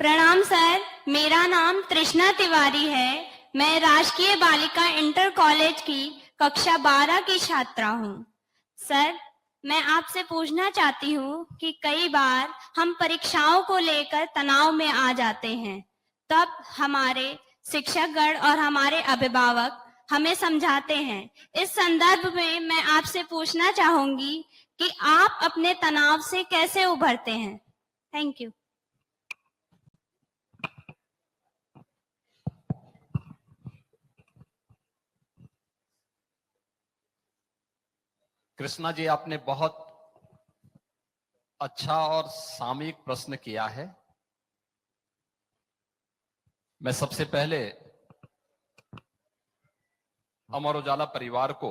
प्रणाम सर, मेरा नाम तृष्णा तिवारी है। मैं राजकीय बालिका इंटर कॉलेज की कक्षा 12 की छात्रा हूँ। सर, मैं आपसे पूछना चाहती हूँ कि कई बार हम परीक्षाओं को लेकर तनाव में आ जाते हैं, तब हमारे शिक्षकगण और हमारे अभिभावक हमें समझाते हैं। इस संदर्भ में मैं आपसे पूछना चाहूंगी कि आप अपने तनाव से कैसे उभरते हैं। Thank you. कृष्णा जी, आपने बहुत अच्छा और सामयिक प्रश्न किया है। मैं सबसे पहले अमर उजाला परिवार को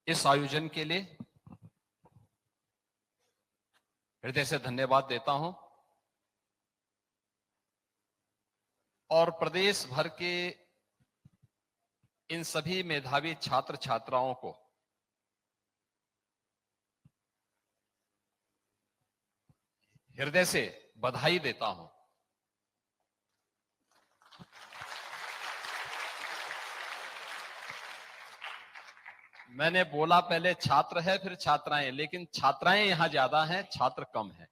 इस आयोजन के लिए हृदय से धन्यवाद देता हूं और प्रदेश भर के इन सभी मेधावी छात्र छात्राओं को हृदय से बधाई देता हूं। मैंने बोला पहले छात्र है फिर छात्राएं, लेकिन छात्राएं यहां ज्यादा हैं, छात्र कम हैं।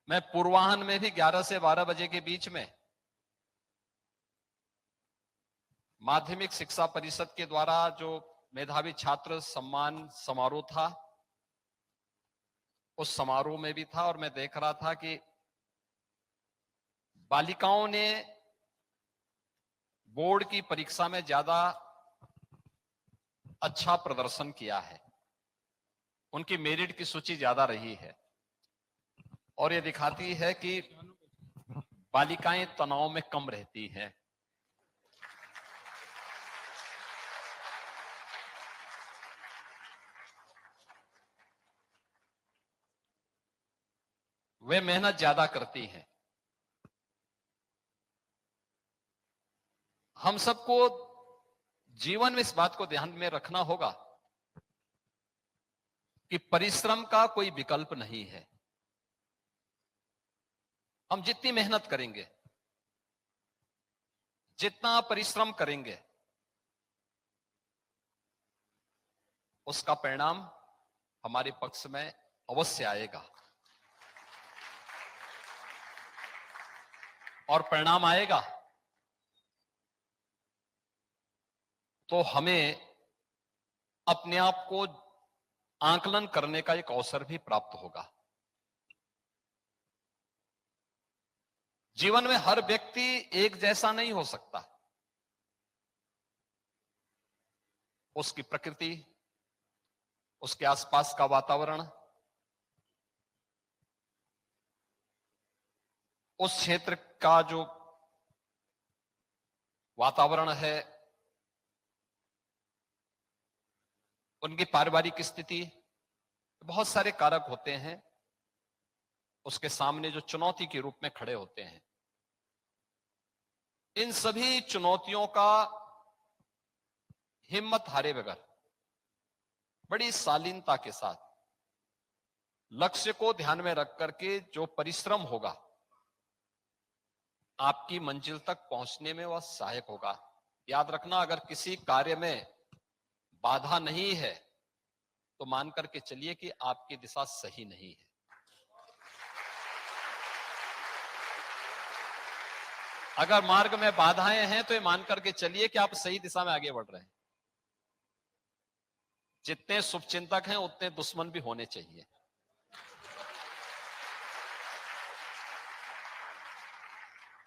मैं पूर्वाह्न में भी 11 से 12 बजे के बीच में माध्यमिक शिक्षा परिषद के द्वारा जो मेधावी छात्र सम्मान समारोह था, उस समारोह में भी था और मैं देख रहा था कि बालिकाओं ने बोर्ड की परीक्षा में ज्यादा अच्छा प्रदर्शन किया है, उनकी मेरिट की सूची ज्यादा रही है और ये दिखाती है कि बालिकाएं तनाव में कम रहती हैं। वे मेहनत ज्यादा करती हैं। हम सबको जीवन में इस बात को ध्यान में रखना होगा कि परिश्रम का कोई विकल्प नहीं है। हम जितनी मेहनत करेंगे, जितना परिश्रम करेंगे, उसका परिणाम हमारे पक्ष में अवश्य आएगा और परिणाम आएगा तो हमें अपने आप को आकलन करने का एक अवसर भी प्राप्त होगा। जीवन में हर व्यक्ति एक जैसा नहीं हो सकता। उसकी प्रकृति, उसके आसपास का वातावरण, उस क्षेत्र का जो वातावरण है, उनकी पारिवारिक स्थिति, बहुत सारे कारक होते हैं उसके सामने जो चुनौती के रूप में खड़े होते हैं। इन सभी चुनौतियों का हिम्मत हारे बगैर बड़ी शालीनता के साथ लक्ष्य को ध्यान में रख करके जो परिश्रम होगा, आपकी मंजिल तक पहुंचने में वह सहायक होगा। याद रखना, अगर किसी कार्य में बाधा नहीं है तो मान करके चलिए कि आपकी दिशा सही नहीं है। अगर मार्ग में बाधाएं हैं तो ये मान करके चलिए कि आप सही दिशा में आगे बढ़ रहे हैं। जितने शुभचिंतक हैं उतने दुश्मन भी होने चाहिए।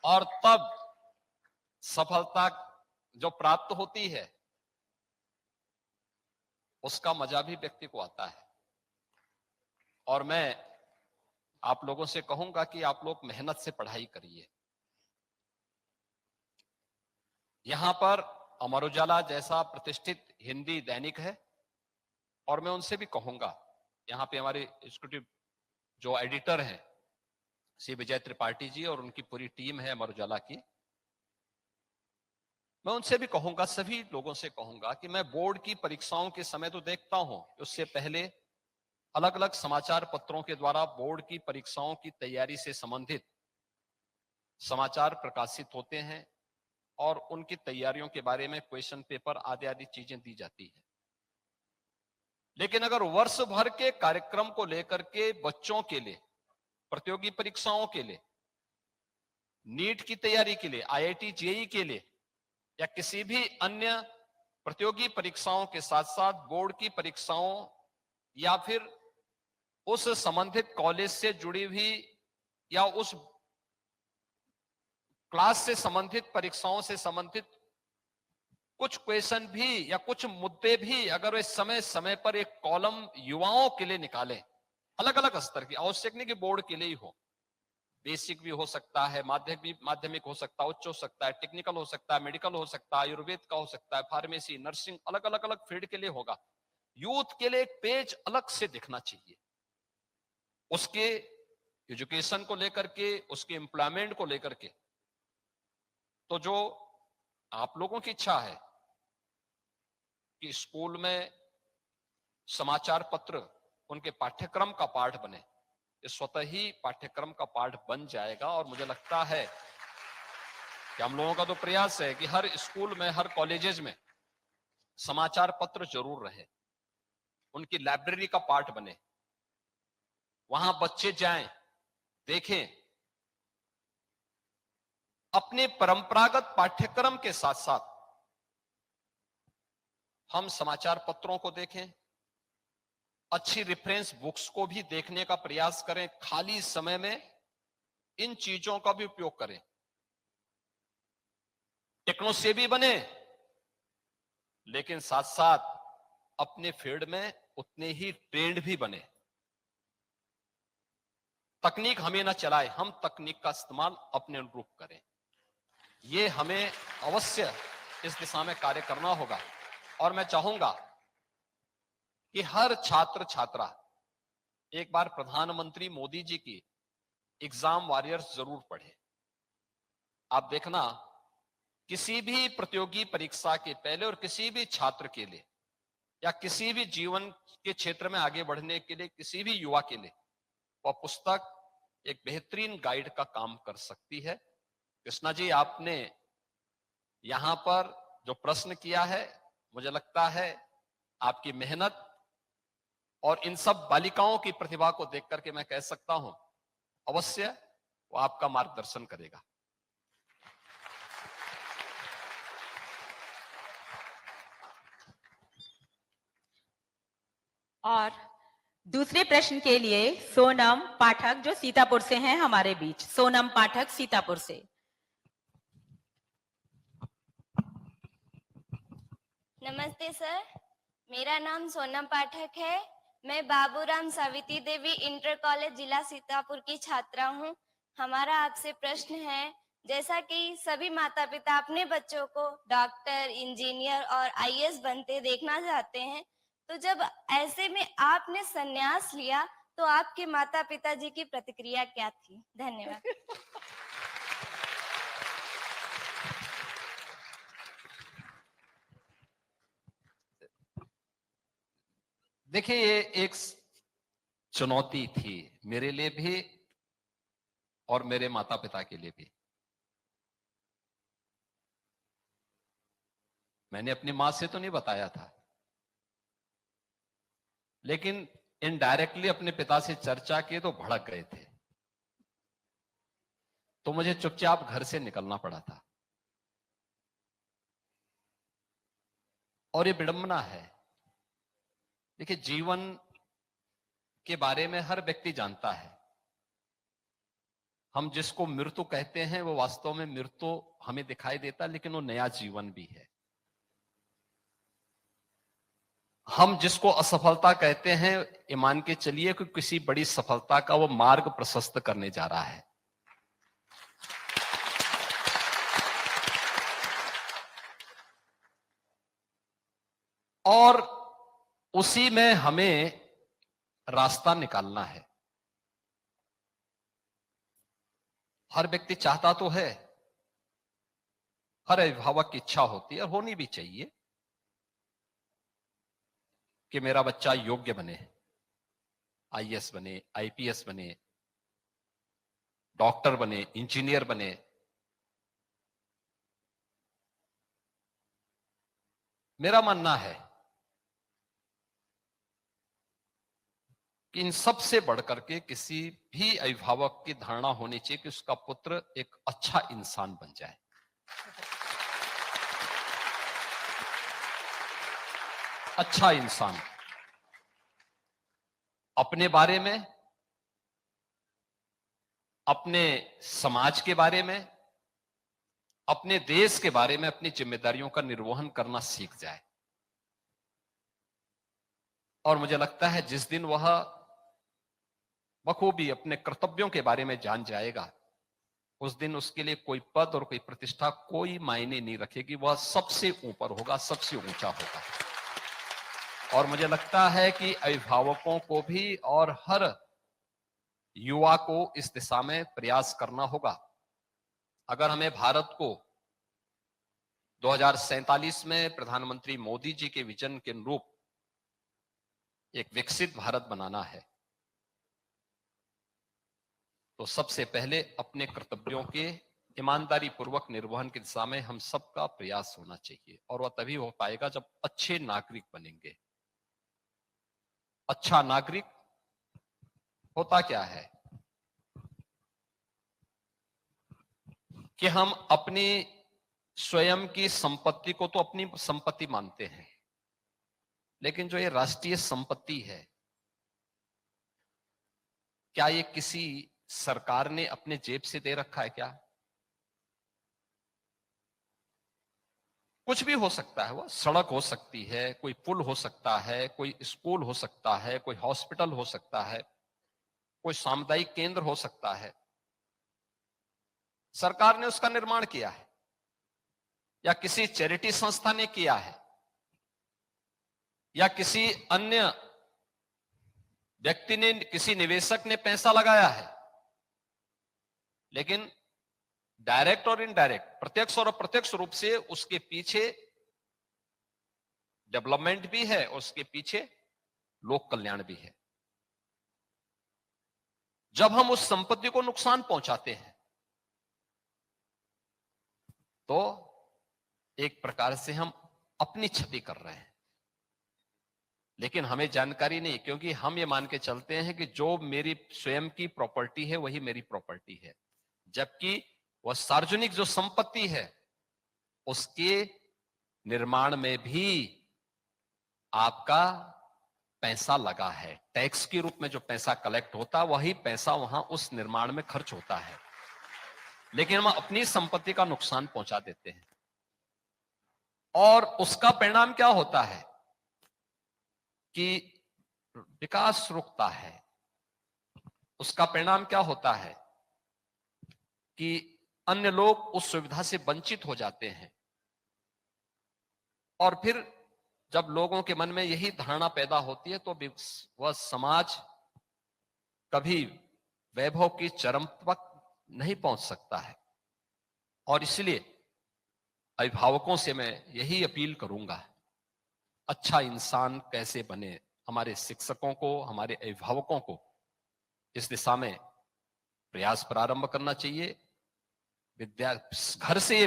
और तब सफलता जो प्राप्त होती है उसका मजा भी व्यक्ति को आता है। और मैं आप लोगों से कहूंगा कि आप लोग मेहनत से पढ़ाई करिए। यहां पर अमर उजाला जैसा प्रतिष्ठित हिंदी दैनिक है और मैं उनसे भी कहूंगा, यहां पे हमारे एग्जीक्यूटिव जो एडिटर हैं श्री विजय त्रिपाठी जी और उनकी पूरी टीम है अमर उजाला की, मैं उनसे भी कहूंगा, सभी लोगों से कहूंगा कि मैं बोर्ड की परीक्षाओं के समय तो देखता हूं, उससे पहले अलग अलग समाचार पत्रों के द्वारा बोर्ड की परीक्षाओं की तैयारी से संबंधित समाचार प्रकाशित होते हैं और उनकी तैयारियों के बारे में क्वेश्चन पेपर आदि आदि चीजें दी जाती है। लेकिन अगर वर्ष भर के कार्यक्रम को लेकर के बच्चों के लिए, प्रतियोगी परीक्षाओं के लिए, नीट की तैयारी के लिए, आईआईटी जेईई के लिए या किसी भी अन्य प्रतियोगी परीक्षाओं के साथ साथ बोर्ड की परीक्षाओं या फिर उस संबंधित कॉलेज से जुड़ी हुई या उस क्लास से संबंधित परीक्षाओं से संबंधित कुछ क्वेश्चन भी या कुछ मुद्दे भी अगर वे समय समय पर एक कॉलम युवाओं के लिए निकालें, अलग अलग स्तर की, आवश्यक नहीं कि बोर्ड के लिए ही हो, बेसिक भी हो सकता है, माध्यमिक हो सकता है, उच्च हो सकता है, टेक्निकल हो सकता है, मेडिकल हो सकता है, आयुर्वेद का हो सकता है, फार्मेसी, नर्सिंग, अलग अलग अलग फील्ड के लिए होगा। यूथ के लिए एक पेज अलग से दिखना चाहिए, उसके एजुकेशन को लेकर के, उसके एम्प्लॉयमेंट को लेकर के। तो जो आप लोगों की इच्छा है कि स्कूल में समाचार पत्र उनके पाठ्यक्रम का पाठ बने, ये स्वतः ही पाठ्यक्रम का पाठ बन जाएगा। और मुझे लगता है कि हम लोगों का तो प्रयास है कि हर स्कूल में, हर कॉलेजेस में समाचार पत्र जरूर रहे, उनकी लाइब्रेरी का पार्ट बने, वहां बच्चे जाएं, देखें, अपने परंपरागत पाठ्यक्रम के साथ साथ हम समाचार पत्रों को देखें, अच्छी रेफरेंस बुक्स को भी देखने का प्रयास करें, खाली समय में इन चीजों का भी उपयोग करें, टेक्नो सेवी बने, लेकिन साथ साथ अपने फील्ड में उतने ही ट्रेंड भी बने। तकनीक हमें ना चलाए, हम तकनीक का इस्तेमाल अपने अनुरूप करें। ये हमें अवश्य इस दिशा में कार्य करना होगा। और मैं चाहूंगा कि हर छात्र छात्रा एक बार प्रधानमंत्री मोदी जी की एग्जाम वॉरियर्स जरूर पढ़े। आप देखना, किसी भी प्रतियोगी परीक्षा के पहले और किसी भी छात्र के लिए या किसी भी जीवन के क्षेत्र में आगे बढ़ने के लिए किसी भी युवा के लिए वह पुस्तक एक बेहतरीन गाइड का काम कर सकती है। कृष्णा जी, आपने यहां पर जो प्रश्न किया है, मुझे लगता है आपकी मेहनत और इन सब बालिकाओं की प्रतिभा को देख करके मैं कह सकता हूं अवश्य वो आपका मार्गदर्शन करेगा। और दूसरे प्रश्न के लिए सोनम पाठक जो सीतापुर से हैं हमारे बीच। सोनम पाठक सीतापुर से। नमस्ते सर, मेरा नाम सोनम पाठक है। मैं बाबूराम सावित्री देवी इंटर कॉलेज जिला सीतापुर की छात्रा हूँ। हमारा आपसे प्रश्न है, जैसा कि सभी माता पिता अपने बच्चों को डॉक्टर, इंजीनियर और आईएएस बनते देखना चाहते हैं, तो जब ऐसे में आपने संन्यास लिया तो आपके माता पिता जी की प्रतिक्रिया क्या थी? धन्यवाद। देखिए, ये एक चुनौती थी मेरे लिए भी और मेरे माता पिता के लिए भी। मैंने अपनी मां से तो नहीं बताया था, लेकिन इनडायरेक्टली अपने पिता से चर्चा की तो भड़क गए थे, तो मुझे चुपचाप घर से निकलना पड़ा था। और ये विडंबना है। देखिए, जीवन के बारे में हर व्यक्ति जानता है। हम जिसको मृत्यु कहते हैं वो वास्तव में मृत्यु हमें दिखाई देता, लेकिन वो नया जीवन भी है। हम जिसको असफलता कहते हैं, ये मान के चलिए कि किसी बड़ी सफलता का वो मार्ग प्रशस्त करने जा रहा है। और उसी में हमें रास्ता निकालना है। हर व्यक्ति चाहता तो है, हर अभिभावक की इच्छा होती है और होनी भी चाहिए कि मेरा बच्चा योग्य बने, आईएएस बने, आईपीएस बने, डॉक्टर बने, इंजीनियर बने। मेरा मानना है कि इन सब से बढ़कर के किसी भी अभिभावक की धारणा होनी चाहिए कि उसका पुत्र एक अच्छा इंसान बन जाए। अच्छा इंसान अपने बारे में, अपने समाज के बारे में, अपने देश के बारे में अपनी जिम्मेदारियों का निर्वहन करना सीख जाए। और मुझे लगता है जिस दिन वह बखूबी अपने कर्तव्यों के बारे में जान जाएगा, उस दिन उसके लिए कोई पद और कोई प्रतिष्ठा कोई मायने नहीं रखेगी, वह सबसे ऊपर होगा, सबसे ऊंचा होगा। और मुझे लगता है कि अभिभावकों को भी और हर युवा को इस दिशा में प्रयास करना होगा। अगर हमें भारत को 2047 में प्रधानमंत्री मोदी जी के विजन के अनुरूप एक विकसित भारत बनाना है, तो सबसे पहले अपने कर्तव्यों के ईमानदारी पूर्वक निर्वहन की दिशा में हम सबका प्रयास होना चाहिए। और वह तभी हो पाएगा जब अच्छे नागरिक बनेंगे। अच्छा नागरिक होता क्या है कि हम अपनी स्वयं की संपत्ति को तो अपनी संपत्ति मानते हैं, लेकिन जो ये राष्ट्रीय संपत्ति है, क्या ये किसी सरकार ने अपने जेब से दे रखा है क्या? कुछ भी हो सकता है, वह सड़क हो सकती है, कोई पुल हो सकता है, कोई स्कूल हो सकता है, कोई हॉस्पिटल हो सकता है, कोई सामुदायिक केंद्र हो सकता है। सरकार ने उसका निर्माण किया है या किसी चैरिटी संस्था ने किया है या किसी अन्य व्यक्ति ने, किसी निवेशक ने पैसा लगाया है। लेकिन डायरेक्ट और इनडायरेक्ट, प्रत्यक्ष और अप्रत्यक्ष रूप से उसके पीछे डेवलपमेंट भी है और उसके पीछे लोक कल्याण भी है। जब हम उस संपत्ति को नुकसान पहुंचाते हैं तो एक प्रकार से हम अपनी क्षति कर रहे हैं, लेकिन हमें जानकारी नहीं, क्योंकि हम ये मान के चलते हैं कि जो मेरी स्वयं की प्रॉपर्टी है वही मेरी प्रॉपर्टी है, जबकि वह सार्वजनिक जो संपत्ति है उसके निर्माण में भी आपका पैसा लगा है। टैक्स के रूप में जो पैसा कलेक्ट होता, वही पैसा वहां उस निर्माण में खर्च होता है, लेकिन हम अपनी संपत्ति का नुकसान पहुंचा देते हैं। और उसका परिणाम क्या होता है कि विकास रुकता है। उसका परिणाम क्या होता है कि अन्य लोग उस सुविधा से वंचित हो जाते हैं। और फिर जब लोगों के मन में यही धारणा पैदा होती है तो वह समाज कभी वैभव की चरम तक नहीं पहुंच सकता है। और इसलिए अभिभावकों से मैं यही अपील करूंगा, अच्छा इंसान कैसे बने, हमारे शिक्षकों को, हमारे अभिभावकों को इस दिशा में प्रयास प्रारंभ करना चाहिए। घर से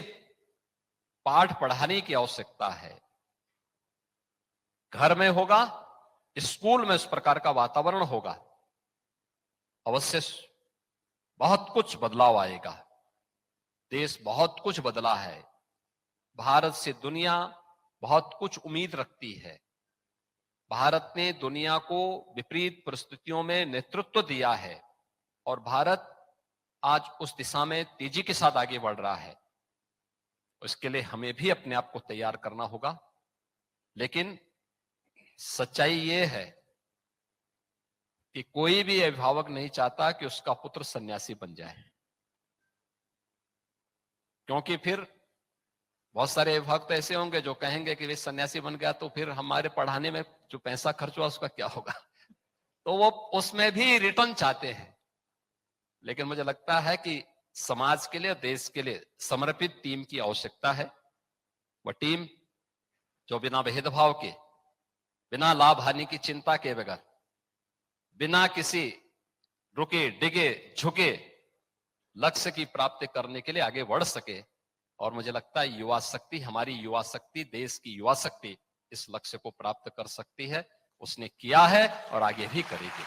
पाठ पढ़ाने की आवश्यकता है। घर में होगा, स्कूल में उस प्रकार का वातावरण होगा, अवश्य बहुत कुछ बदलाव आएगा। देश बहुत कुछ बदला है, भारत से दुनिया बहुत कुछ उम्मीद रखती है। भारत ने दुनिया को विपरीत परिस्थितियों में नेतृत्व दिया है और भारत आज उस दिशा में तेजी के साथ आगे बढ़ रहा है। उसके लिए हमें भी अपने आप को तैयार करना होगा। लेकिन सच्चाई ये है कि कोई भी अभिभावक नहीं चाहता कि उसका पुत्र सन्यासी बन जाए, क्योंकि फिर बहुत सारे अभिभावक तो ऐसे होंगे जो कहेंगे कि वे सन्यासी बन गया तो फिर हमारे पढ़ाने में जो पैसा खर्च हुआ उसका क्या होगा। तो वो उसमें भी रिटर्न चाहते हैं। लेकिन मुझे लगता है कि समाज के लिए और देश के लिए समर्पित टीम की आवश्यकता है। वह टीम जो बिना भेदभाव के, बिना लाभ हानि की चिंता के बगैर, बिना किसी रुके डिगे झुके लक्ष्य की प्राप्ति करने के लिए आगे बढ़ सके। और मुझे लगता है युवा शक्ति, हमारी युवा शक्ति, देश की युवा शक्ति इस लक्ष्य को प्राप्त कर सकती है। उसने किया है और आगे भी करेगी।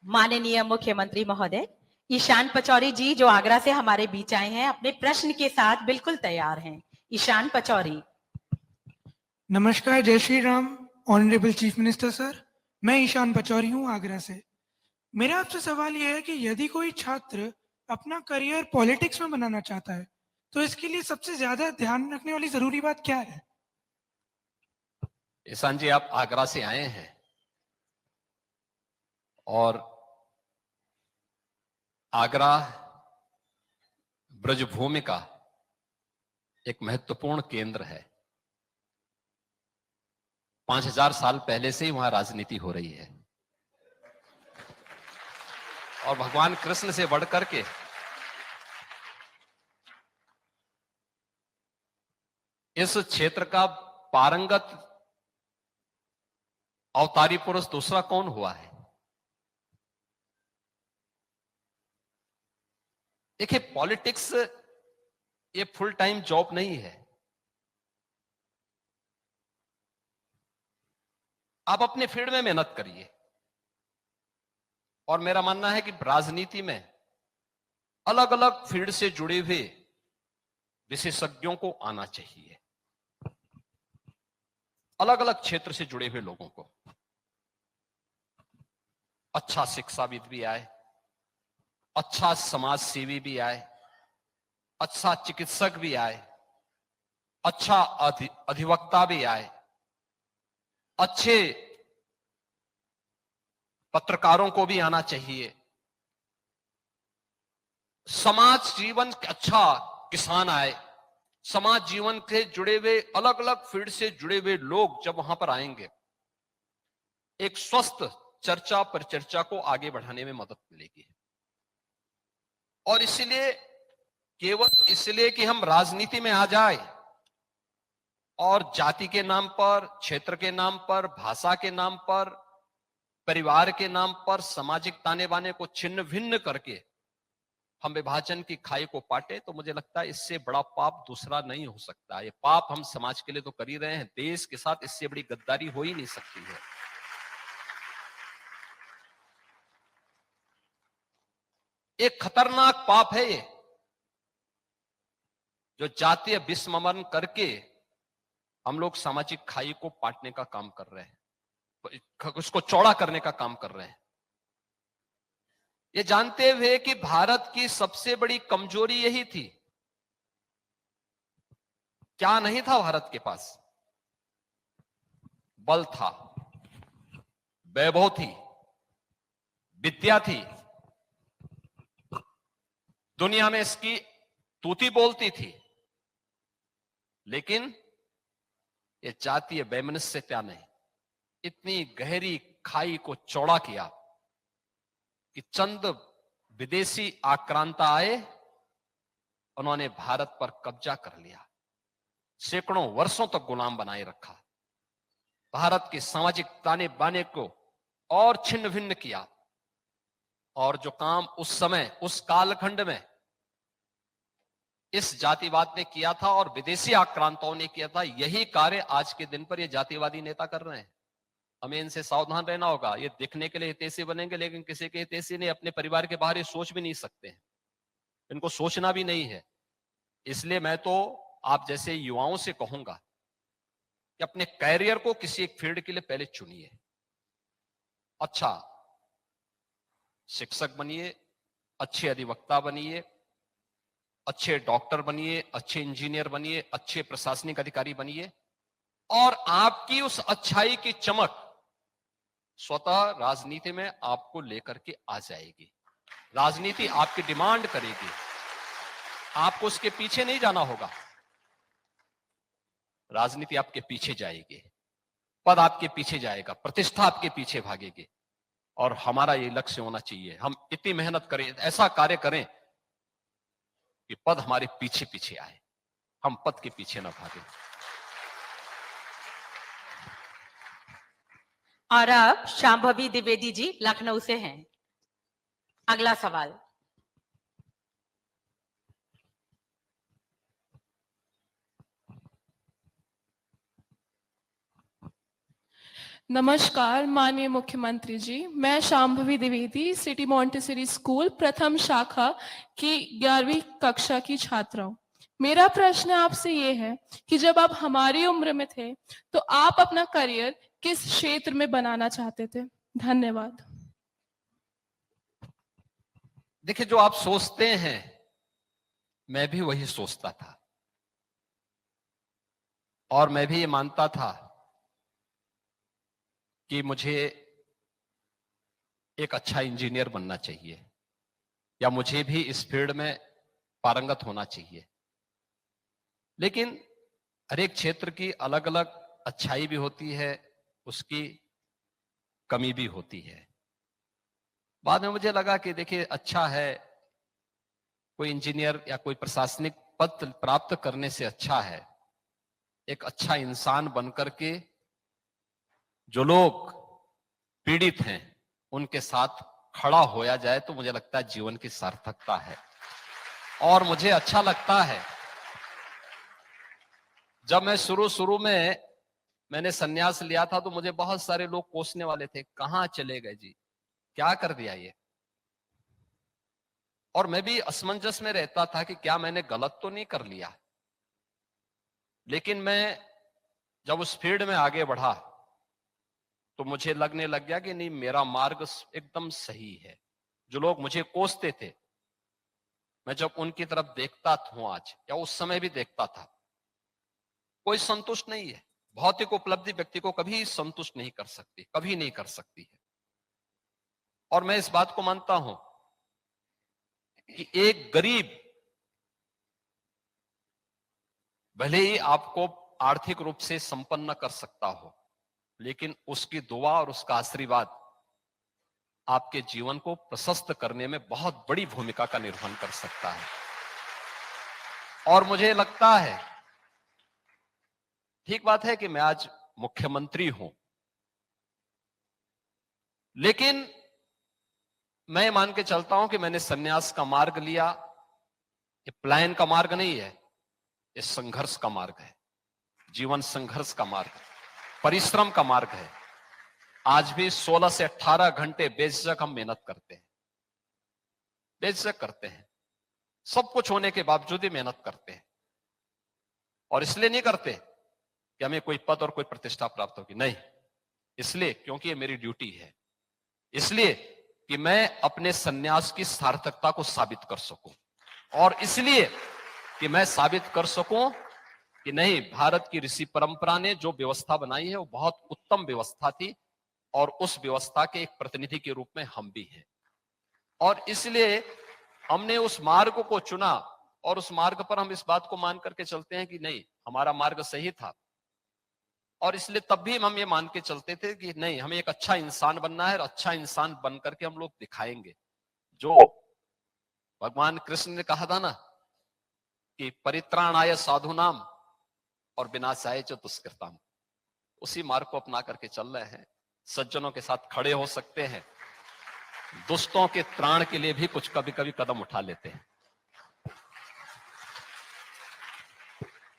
माननीय मुख्यमंत्री महोदय, ईशान पचौरी जी जो आगरा से हमारे बीच आए हैं, अपने प्रश्न के साथ बिल्कुल तैयार हैं। ईशान पचौरी। नमस्कार, जय Shri Ram, honourable chief minister sir. मैं ईशान पचौरी हूँ आगरा से। मेरा आपसे सवाल यह है कि यदि कोई छात्र अपना करियर पॉलिटिक्स में बनाना चाहता है तो इसके लिए सबसे ज्यादा ध्यान रखने वाली जरूरी बात क्या है? ईशान जी, आप आगरा से आए हैं और आगरा ब्रजभूमि का एक महत्वपूर्ण केंद्र है। 5000 साल पहले से ही वहां राजनीति हो रही है और भगवान कृष्ण से बढ़कर के इस क्षेत्र का पारंगत अवतारी पुरुष दूसरा कौन हुआ है? देखिए, पॉलिटिक्स ये फुल टाइम जॉब नहीं है। आप अपने फील्ड में मेहनत करिए और मेरा मानना है कि राजनीति में अलग अलग फील्ड से जुड़े हुए विशेषज्ञों को आना चाहिए, अलग अलग क्षेत्र से जुड़े हुए लोगों को। अच्छा शिक्षाविद भी आए, अच्छा समाज सेवी भी आए, अच्छा चिकित्सक भी आए, अच्छा अधिवक्ता भी आए, अच्छे पत्रकारों को भी आना चाहिए। समाज जीवन अच्छा किसान आए, समाज जीवन से जुड़े हुए अलग अलग फील्ड से जुड़े हुए लोग जब वहां पर आएंगे, एक स्वस्थ चर्चा परिचर्चा को आगे बढ़ाने में मदद मिलेगी। और इसलिए, केवल इसलिए कि हम राजनीति में आ जाए और जाति के नाम पर, क्षेत्र के नाम पर, भाषा के नाम पर, परिवार के नाम पर सामाजिक ताने बाने को छिन्न भिन्न करके हम विभाजन की खाई को पाटे, तो मुझे लगता है इससे बड़ा पाप दूसरा नहीं हो सकता। ये पाप हम समाज के लिए तो कर ही रहे हैं, देश के साथ इससे बड़ी गद्दारी हो ही नहीं सकती है। एक खतरनाक पाप है ये, जो जातीय विस्मरण करके हम लोग सामाजिक खाई को पाटने का काम कर रहे हैं, उसको चौड़ा करने का काम कर रहे हैं। ये जानते हुए कि भारत की सबसे बड़ी कमजोरी यही थी। क्या नहीं था भारत के पास? बल था, वैभव थी, विद्या थी, दुनिया में इसकी तूती बोलती थी। लेकिन ये जातीय वैमनस्यता ने इतनी गहरी खाई को चौड़ा किया कि चंद विदेशी आक्रांता आए, उन्होंने भारत पर कब्जा कर लिया, सैकड़ों वर्षों तक गुलाम बनाए रखा, भारत के सामाजिक ताने बाने को और छिन्न भिन्न किया। और जो काम उस समय, उस कालखंड में इस जातिवाद ने किया था और विदेशी आक्रांताओं ने किया था, यही कार्य आज के दिन पर ये जातिवादी नेता कर रहे हैं। हमें इनसे सावधान रहना होगा। ये दिखने के लिए हितैषी बनेंगे, लेकिन किसी के हितैषी नहीं, अपने परिवार के बाहर ये सोच भी नहीं सकते हैं, इनको सोचना भी नहीं है। इसलिए मैं तो आप जैसे युवाओं से कहूंगा कि अपने कैरियर को किसी एक फील्ड के लिए पहले चुनिए। अच्छा शिक्षक बनिए, अच्छे अधिवक्ता बनिए, अच्छे डॉक्टर बनिए, अच्छे इंजीनियर बनिए, अच्छे प्रशासनिक अधिकारी बनिए, और आपकी उस अच्छाई की चमक स्वतः राजनीति में आपको लेकर के आ जाएगी। राजनीति आपकी डिमांड करेगी, आपको उसके पीछे नहीं जाना होगा, राजनीति आपके पीछे जाएगी, पद आपके पीछे जाएगा, प्रतिष्ठा आपके पीछे भागेगी। और हमारा ये लक्ष्य होना चाहिए। हम इतनी मेहनत करें, ऐसा कार्य करें कि पद हमारे पीछे पीछे आए, हम पद के पीछे न भागें। और अब शांभवी द्विवेदी जी लखनऊ से हैं। अगला सवाल। नमस्कार माननीय मुख्यमंत्री जी, मैं Shambhavi Dwivedi city Montessori school प्रथम शाखा की 11वीं कक्षा की छात्रा हूँ। मेरा प्रश्न आपसे ये है कि जब आप हमारी उम्र में थे तो आप अपना करियर किस क्षेत्र में बनाना चाहते थे? धन्यवाद। देखिए, जो आप सोचते हैं मैं भी वही सोचता था, और मैं भी ये मानता था कि मुझे एक अच्छा इंजीनियर बनना चाहिए या मुझे भी इस फील्ड में पारंगत होना चाहिए। लेकिन हर एक क्षेत्र की अलग अलग अच्छाई भी होती है, उसकी कमी भी होती है। बाद में मुझे लगा कि देखिए, अच्छा है कोई इंजीनियर या कोई प्रशासनिक पद प्राप्त करने से अच्छा है एक अच्छा इंसान बनकर के जो लोग पीड़ित हैं उनके साथ खड़ा होया जाए, तो मुझे लगता है जीवन की सार्थकता है। और मुझे अच्छा लगता है, जब मैं शुरू में मैंने सन्यास लिया था तो मुझे बहुत सारे लोग कोसने वाले थे, कहां चले गए जी, क्या कर दिया ये। और मैं भी असमंजस में रहता था कि क्या मैंने गलत तो नहीं कर लिया। लेकिन मैं जब उस फील्ड में आगे बढ़ा तो मुझे लगने लग गया कि नहीं, मेरा मार्ग एकदम सही है। जो लोग मुझे कोसते थे, मैं जब उनकी तरफ देखता हूं आज, या उस समय भी देखता था, कोई संतुष्ट नहीं है। भौतिक उपलब्धि व्यक्ति को कभी संतुष्ट नहीं कर सकती, कभी नहीं कर सकती है। और मैं इस बात को मानता हूं कि एक गरीब भले ही आपको आर्थिक रूप से संपन्न कर सकता हो, लेकिन उसकी दुआ और उसका आशीर्वाद आपके जीवन को प्रशस्त करने में बहुत बड़ी भूमिका का निर्वहन कर सकता है। और मुझे लगता है, ठीक बात है कि मैं आज मुख्यमंत्री हूं, लेकिन मैं मान के चलता हूं कि मैंने सन्यास का मार्ग लिया। ये प्लान का मार्ग नहीं है, ये संघर्ष का मार्ग है। जीवन संघर्ष का मार्ग है, परिश्रम का मार्ग है। आज भी 16 से 18 घंटे बेझिझक हम मेहनत करते हैं, बेझिझक करते हैं, सब कुछ होने के बावजूद ही मेहनत करते हैं। और इसलिए नहीं करते कि हमें कोई पद और कोई प्रतिष्ठा प्राप्त होगी, नहीं, इसलिए क्योंकि ये मेरी ड्यूटी है, इसलिए कि मैं अपने सन्यास की सार्थकता को साबित कर सकूं, और इसलिए कि मैं साबित कर सकूं कि नहीं, भारत की ऋषि परंपरा ने जो व्यवस्था बनाई है वो बहुत उत्तम व्यवस्था थी, और उस व्यवस्था के एक प्रतिनिधि के रूप में हम भी हैं। और इसलिए हमने उस मार्ग को चुना, और उस मार्ग पर हम इस बात को मान करके चलते हैं कि नहीं, हमारा मार्ग सही था। और इसलिए तब भी हम ये मान के चलते थे कि नहीं, हमें एक अच्छा इंसान बनना है, और अच्छा इंसान बन करके हम लोग दिखाएंगे। जो भगवान कृष्ण ने कहा था ना कि परित्राणाय साधुनाम और विनाशाय च दुष्कृताम, उसी मार्ग को अपना करके चल रहे हैं। सज्जनों के साथ खड़े हो सकते हैं, दुष्टों के त्राण के लिए भी कुछ कभी कभी कदम उठा लेते हैं।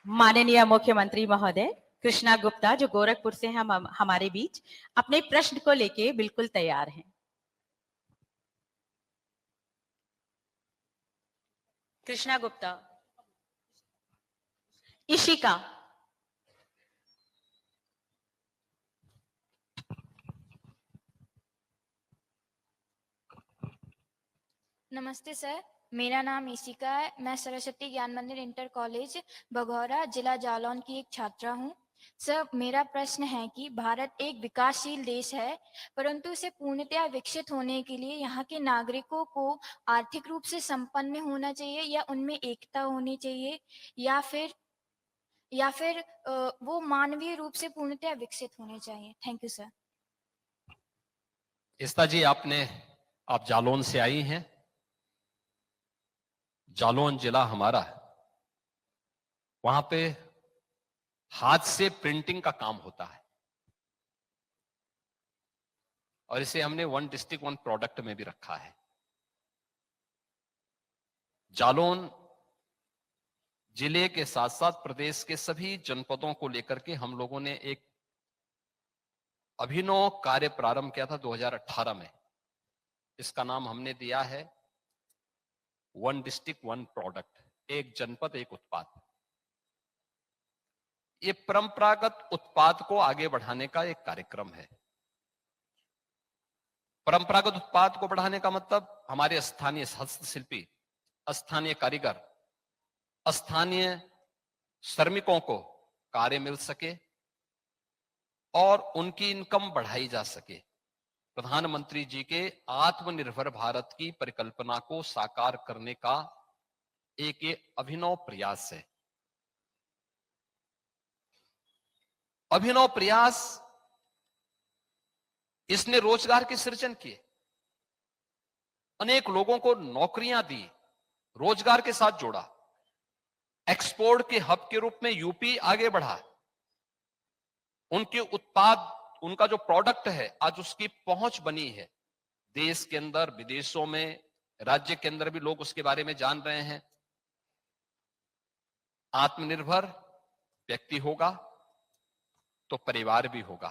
माननीय मुख्यमंत्री महोदय, कृष्णा गुप्ता जो गोरखपुर से हैं हमारे बीच अपने प्रश्न को लेके बिल्कुल तैयार हैं। कृष्णा गुप्ता। इशिका। नमस्ते सर, मेरा नाम इशिका है। मैं सरस्वती ज्ञान मंदिर इंटर कॉलेज बघौरा जिला जालौन की एक छात्रा हूँ। सर, मेरा प्रश्न है कि भारत एक विकासशील देश है, परंतु इसे पूर्णतया विकसित होने के लिए यहाँ के नागरिकों को आर्थिक रूप से संपन्न होना चाहिए, या उनमें एकता होनी चाहिए, या फिर वो मानवीय रूप से पूर्णतया विकसित होने चाहिए। Thank you sir. इस्ता जी आप जालौन से आई हैं। जालौन जिला हमारा है, वहां पे हाथ से प्रिंटिंग का काम होता है और इसे हमने 1 डिस्ट्रिक्ट 1 प्रोडक्ट में भी रखा है। जालौन जिले के साथ साथ प्रदेश के सभी जनपदों को लेकर के हम लोगों ने एक अभिनव कार्य प्रारंभ किया था 2018 में। इसका नाम हमने दिया है 1 डिस्ट्रिक्ट 1 प्रोडक्ट, एक जनपद एक उत्पाद। ये परंपरागत उत्पाद को आगे बढ़ाने का एक कार्यक्रम है। परंपरागत उत्पाद को बढ़ाने का मतलब हमारे स्थानीय हस्तशिल्पी, स्थानीय कारीगर, स्थानीय श्रमिकों को कार्य मिल सके और उनकी इनकम बढ़ाई जा सके। प्रधानमंत्री जी के आत्मनिर्भर भारत की परिकल्पना को साकार करने का एक ये अभिनव प्रयास है। अभिनव प्रयास, इसने रोजगार के सृजन किए, अनेक लोगों को नौकरियां दी, रोजगार के साथ जोड़ा, एक्सपोर्ट के हब के रूप में यूपी आगे बढ़ा। उनके उत्पाद, उनका जो प्रोडक्ट है आज उसकी पहुंच बनी है देश के अंदर, विदेशों में, राज्य के अंदर भी लोग उसके बारे में जान रहे हैं। आत्मनिर्भर व्यक्ति होगा तो परिवार भी होगा,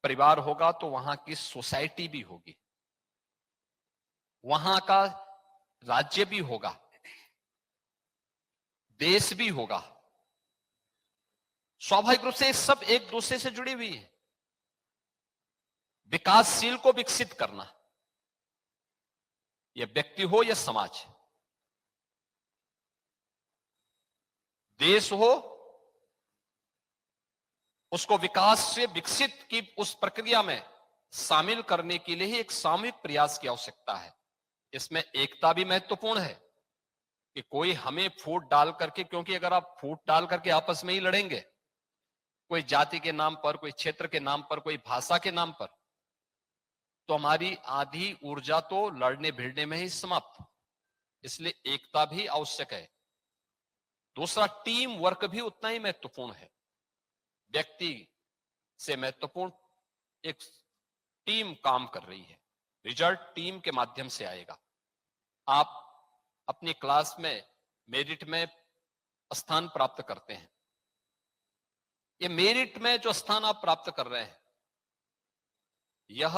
परिवार होगा तो वहां की सोसाइटी भी होगी, वहां का राज्य भी होगा, देश भी होगा। स्वाभाविक रूप से सब एक दूसरे से जुड़ी हुई है। विकासशील को विकसित करना, यह व्यक्ति हो या समाज, देश हो, उसको विकास से विकसित की उस प्रक्रिया में शामिल करने के लिए ही एक सामूहिक प्रयास की आवश्यकता है। इसमें एकता भी महत्वपूर्ण है कि कोई हमें फूट डाल करके, क्योंकि अगर आप फूट डाल करके आपस में ही लड़ेंगे, कोई जाति के नाम पर, कोई क्षेत्र के नाम पर, कोई भाषा के नाम पर, तो हमारी आधी ऊर्जा तो लड़ने भिड़ने में ही समाप्त। इसलिए एकता भी आवश्यक है। दूसरा, टीम वर्क भी उतना ही महत्वपूर्ण है। व्यक्ति से महत्वपूर्ण एक टीम काम कर रही है, रिजल्ट टीम के माध्यम से आएगा। आप अपनी क्लास में मेरिट में स्थान प्राप्त करते हैं, ये मेरिट में जो स्थान आप प्राप्त कर रहे हैं, यह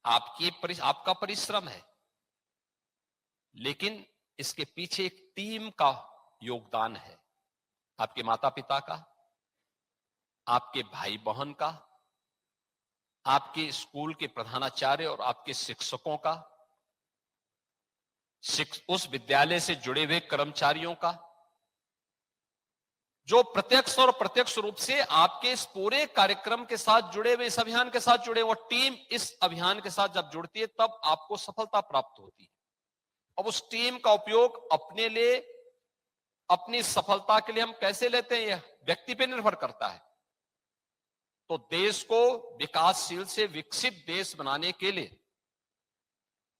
आपका परिश्रम है, लेकिन इसके पीछे एक टीम का योगदान है। आपके माता पिता का, आपके भाई बहन का, आपके स्कूल के प्रधानाचार्य और आपके शिक्षकों का, उस विद्यालय से जुड़े हुए कर्मचारियों का, जो प्रत्यक्ष और प्रत्यक्ष रूप से आपके इस पूरे कार्यक्रम के साथ जुड़े हुए, इस अभियान के साथ जुड़े, वो टीम इस अभियान के साथ जब जुड़ती है तब आपको सफलता प्राप्त होती है। अब उस टीम का उपयोग अपने लिए, अपनी सफलता के लिए हम कैसे लेते हैं, यह व्यक्ति पे निर्भर करता है। तो देश को विकासशील से विकसित देश बनाने के लिए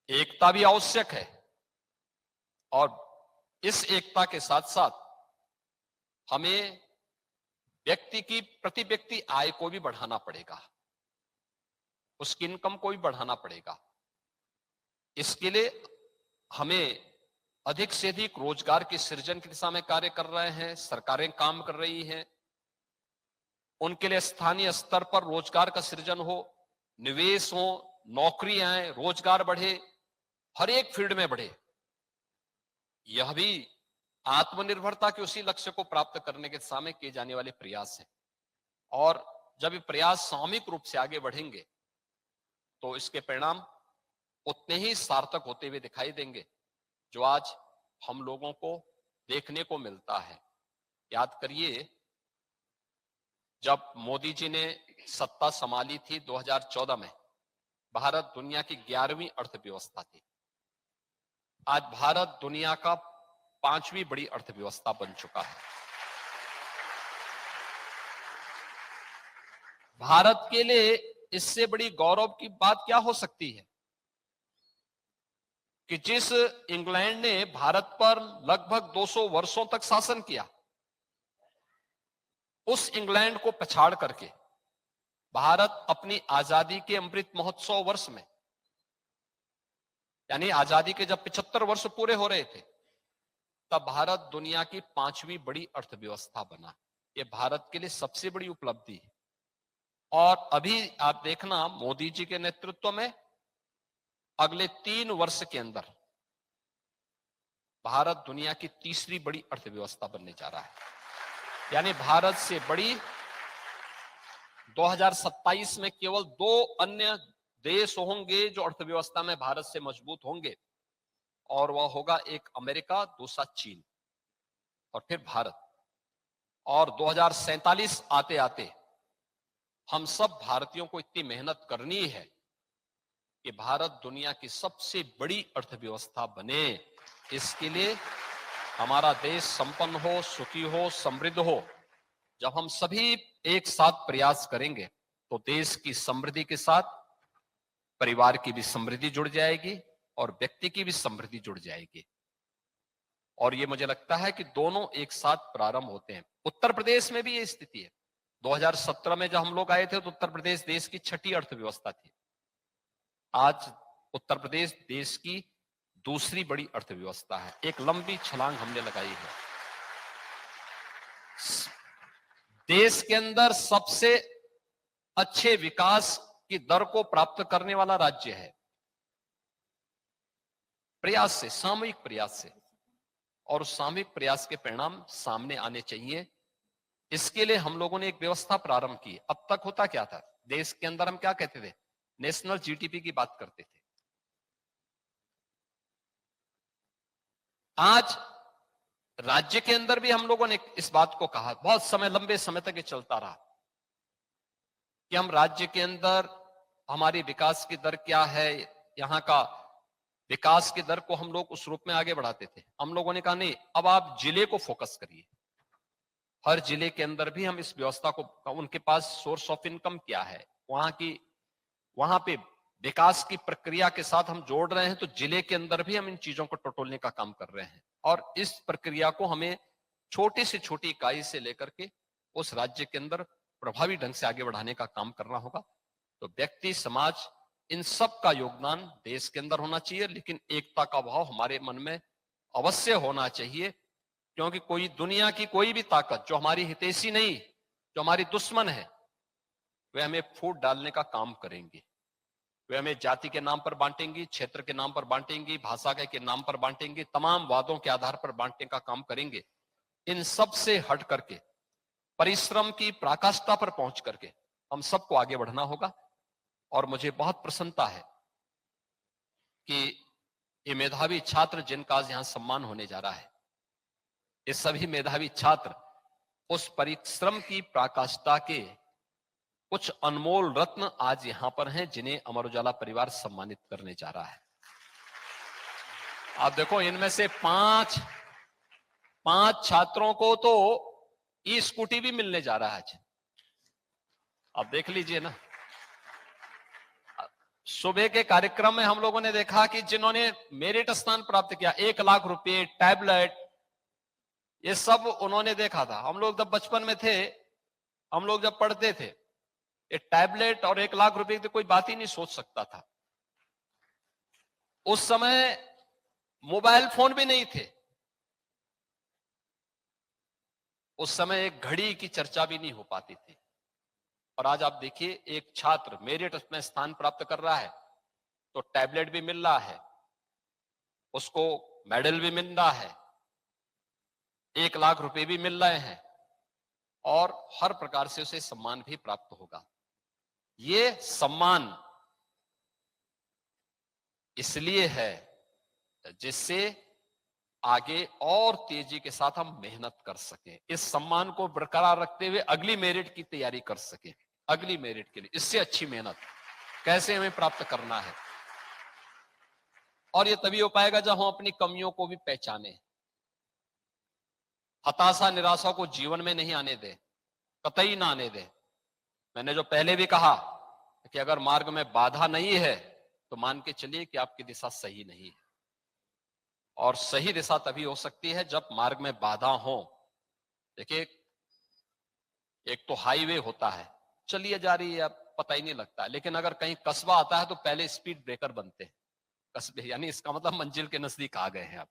एकता भी आवश्यक है और इस एकता के साथ साथ हमें व्यक्ति की, प्रति व्यक्ति आय को भी बढ़ाना पड़ेगा, उसकी इनकम को भी बढ़ाना पड़ेगा। इसके लिए हमें अधिक से अधिक रोजगार के सृजन की दिशा में कार्य कर रहे हैं, सरकारें काम कर रही हैं। उनके लिए स्थानीय स्तर पर रोजगार का सृजन हो, निवेश हो, नौकरियां आए, रोजगार बढ़े, हर एक फील्ड में बढ़े। यह भी आत्मनिर्भरता के उसी लक्ष्य को प्राप्त करने के दिशा में किए जाने वाले प्रयास हैं। और जब ये प्रयास सामूहिक रूप से आगे बढ़ेंगे तो इसके परिणाम उतने ही सार्थक होते हुए दिखाई देंगे जो आज हम लोगों को देखने को मिलता है। याद करिए, जब मोदी जी ने सत्ता संभाली थी 2014 में, भारत दुनिया की 11वीं अर्थव्यवस्था थी। आज भारत दुनिया का 5वीं बड़ी अर्थव्यवस्था बन चुका है। भारत के लिए इससे बड़ी गौरव की बात क्या हो सकती है कि जिस इंग्लैंड ने भारत पर लगभग 200 वर्षों तक शासन किया, उस इंग्लैंड को पछाड़ करके भारत अपनी आजादी के अमृत महोत्सव वर्ष में, यानी आजादी के जब 75 वर्ष पूरे हो रहे थे, तब भारत दुनिया की 5वीं बड़ी अर्थव्यवस्था बना। यह भारत के लिए सबसे बड़ी उपलब्धि है। और अभी आप देखना, मोदी जी के नेतृत्व में अगले 3 वर्ष के अंदर भारत दुनिया की 3री बड़ी अर्थव्यवस्था बनने जा रहा है। यानी भारत से बड़ी 2027 में केवल 2 अन्य देश होंगे जो अर्थव्यवस्था में भारत से मजबूत होंगे, और वह होगा एक अमेरिका, दूसरा चीन और फिर भारत। और 2047 आते आते हम सब भारतीयों को इतनी मेहनत करनी है कि भारत दुनिया की सबसे बड़ी अर्थव्यवस्था बने। इसके लिए हमारा देश संपन्न हो, सुखी हो, समृद्ध हो। जब हम सभी एक साथ प्रयास करेंगे तो देश की समृद्धि के साथ परिवार की भी समृद्धि जुड़ जाएगी और व्यक्ति की भी समृद्धि जुड़ जाएगी। और ये मुझे लगता है कि दोनों एक साथ प्रारंभ होते हैं। उत्तर प्रदेश में भी ये स्थिति है। 2017 में जब हम लोग आए थे तो उत्तर प्रदेश देश की 6ठी अर्थव्यवस्था थी। आज उत्तर प्रदेश देश की 2री बड़ी अर्थव्यवस्था है। एक लंबी छलांग हमने लगाई है। देश के अंदर सबसे अच्छे विकास की दर को प्राप्त करने वाला राज्य है, प्रयास से, सामूहिक प्रयास से। और उस सामूहिक प्रयास के परिणाम सामने आने चाहिए। इसके लिए हम लोगों ने एक व्यवस्था प्रारंभ की। अब तक होता क्या था, देश के अंदर हम क्या कहते थे, नेशनल जीडीपी की बात करते थे। आज राज्य के अंदर भी हम लोगों ने इस बात को कहा, बहुत समय, लंबे समय तक ये चलता रहा कि हम राज्य के अंदर हमारी विकास की दर क्या है, यहां का विकास की दर को हम लोग उस रूप में आगे बढ़ाते थे। हम लोगों ने कहा नहीं, अब आप जिले को फोकस करिए। हर जिले के अंदर भी हम इस व्यवस्था को, उनके पास सोर्स ऑफ इनकम क्या है, वहां पे विकास की प्रक्रिया के साथ हम जोड़ रहे हैं, तो जिले के अंदर भी हम इन चीजों को टटोलने का काम कर रहे हैं। और इस प्रक्रिया को हमें छोटी से छोटी इकाई से लेकर के उस राज्य के अंदर प्रभावी ढंग से आगे बढ़ाने का काम करना होगा। तो व्यक्ति, समाज, इन सब का योगदान देश के अंदर होना चाहिए, लेकिन एकता का भाव हमारे मन में अवश्य होना चाहिए। क्योंकि कोई, दुनिया की कोई भी ताकत जो हमारी हितैषी नहीं, जो हमारी दुश्मन है, वे हमें फूट डालने का काम करेंगे। वे हमें जाति के नाम पर बांटेंगी, क्षेत्र के नाम पर बांटेंगी, भाषा के नाम पर बांटेंगी, तमाम वादों के आधार पर बांटने का काम करेंगे। इन सब से हट करके परिश्रम की पराकाष्ठा पर पहुंच करके हम सबको आगे बढ़ना होगा। और मुझे बहुत प्रसन्नता है कि ये मेधावी छात्र जिनका आज यहां सम्मान होने जा रहा है, ये सभी मेधावी छात्र उस परिश्रम की पराकाष्ठा के कुछ अनमोल रत्न आज यहां पर हैं, जिन्हें अमर उजाला परिवार सम्मानित करने जा रहा है। आप देखो, इनमें से पांच छात्रों को तो ई स्कूटी भी मिलने जा रहा है आज। आप देख लीजिए ना, सुबह के कार्यक्रम में हम लोगों ने देखा कि जिन्होंने मेरिट स्थान प्राप्त किया, 1 लाख रुपए, टैबलेट, ये सब उन्होंने देखा था। हम लोग जब बचपन में थे, हम लोग जब पढ़ते थे, ये टैबलेट और 1 लाख रुपए की कोई बात ही नहीं सोच सकता था। उस समय मोबाइल फोन भी नहीं थे, उस समय एक घड़ी की चर्चा भी नहीं हो पाती थी। और आज आप देखिए, एक छात्र मेरिट में स्थान प्राप्त कर रहा है तो टैबलेट भी मिल रहा है, उसको मेडल भी मिल रहा है, 1 लाख रुपए भी मिल रहे हैं, और हर प्रकार से उसे सम्मान भी प्राप्त होगा। ये सम्मान इसलिए है जिससे आगे और तेजी के साथ हम मेहनत कर सकें, इस सम्मान को बरकरार रखते हुए अगली मेरिट की तैयारी कर सकें। अगली मेरिट के लिए इससे अच्छी मेहनत कैसे हमें प्राप्त करना है, और ये तभी हो पाएगा जब हम अपनी कमियों को भी पहचाने। हताशा, निराशा को जीवन में नहीं आने दे, कतई ना आने दे। मैंने जो पहले भी कहा क्योंकि अगर मार्ग में बाधा नहीं है तो मान के चलिए कि आपकी दिशा सही नहीं है। और सही दिशा तभी हो सकती है जब मार्ग में बाधा हो। देखिए, एक तो हाईवे होता है, चलिए जा रही है, अब पता ही नहीं लगता, लेकिन अगर कहीं कस्बा आता है तो पहले स्पीड ब्रेकर बनते हैं कस्बे, यानी इसका मतलब मंजिल के नजदीक आ गए हैं, आप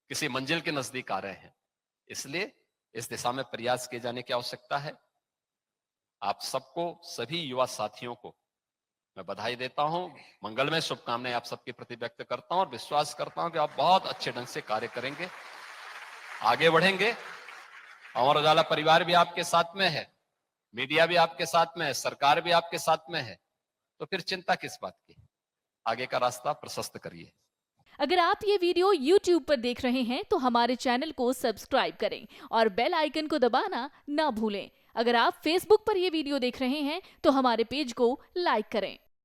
किसी मंजिल के नजदीक आ रहे हैं। इसलिए इस दिशा में प्रयास किए जाने की आवश्यकता है। आप सबको, सभी युवा साथियों को मैं बधाई देता हूं, मंगलमय शुभकामनाएं आप सबके प्रति व्यक्त करता हूं और विश्वास करता हूं कि आप बहुत अच्छे ढंग से कार्य करेंगे, आगे बढ़ेंगे। अमर उजाला परिवार भी आपके साथ में है, मीडिया भी आपके साथ में है, सरकार भी आपके साथ में है, तो फिर चिंता किस बात की। आगे का रास्ता प्रशस्त करिए। अगर आप ये वीडियो YouTube पर देख रहे हैं तो हमारे चैनल को सब्सक्राइब करें और बेल आइकन को दबाना ना भूलें। अगर आप Facebook पर ये वीडियो देख रहे हैं तो हमारे पेज को लाइक करें।